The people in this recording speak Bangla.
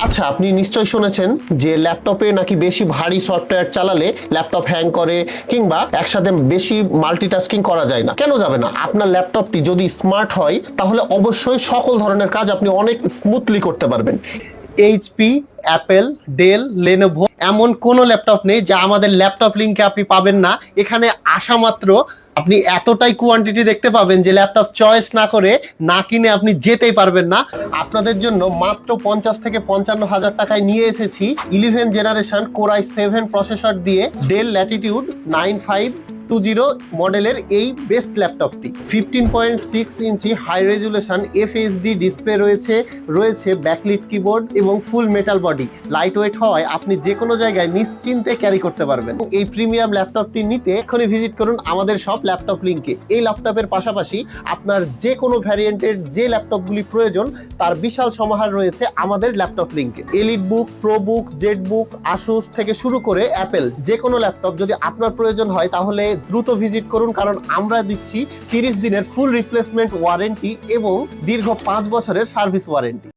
আচ্ছা, আপনি নিশ্চয়ই শুনেছেন যে ল্যাপটপে নাকি বেশি ভারী সফটওয়্যার চালালে ল্যাপটপ হ্যাং করে কিংবা একসাথে বেশি মাল্টিটাস্কিং করা যায় না। কেন যাবে না? আপনার ল্যাপটপটি যদি স্মার্ট হয় তাহলে অবশ্যই সকল ধরনের কাজ আপনি অনেক স্মুথলি করতে পারবেন। এইচপি, অ্যাপেল, ডেল, লেনোভো এমন কোনো ল্যাপটপ নেই যা আমাদের ল্যাপটপ লিঙ্কে আপনি পাবেন না। এখানে আসা মাত্র আপনি এতটাই কোয়ান্টিটি দেখতে পাবেন যে ল্যাপটপ চয়েস না করে না কিনে আপনি যেতেই পারবেন না। আপনাদের জন্য মাত্র 50 থেকে 55 হাজার টাকায় নিয়ে এসেছি 11 জেনারেশন কোর i7 প্রসেসর দিয়ে ডেল ল্যাটিটিউড 9520 মডেলের এই বেস্ট ল্যাপটপটি 15.6 ইঞ্চি হাই রেজুলেশন FHD ডিসপ্লে রয়েছে ব্যাকলিট কিবোর্ড এবং ফুল মেটাল বডি। লাইট ওয়েট হওয়ায় আপনি যে কোনো জায়গায় নিশ্চিন্তে ক্যারি করতে পারবেন। এই প্রিমিয়াম ল্যাপটপটি নিতে এখনই ভিজিট করুন আমাদের সব ল্যাপটপ লিঙ্কে। এই ল্যাপটপের পাশাপাশি আপনার যে কোনো ভ্যারিয়েন্টের যে ল্যাপটপগুলি প্রয়োজন তার বিশাল সমাহার রয়েছে আমাদের ল্যাপটপ লিঙ্কে। এলিট বুক, প্রো বুক, জেড বুক, আসুস থেকে শুরু করে অ্যাপেল যে কোনো ল্যাপটপ যদি আপনার প্রয়োজন হয় তাহলে দ্রুত ভিজিট করুন, কারণ আমরা দিচ্ছি 30 দিনের ফুল রিপ্লেসমেন্ট ওয়ারেন্টি এবং দীর্ঘ 5 বছরের সার্ভিস ওয়ারেন্টি।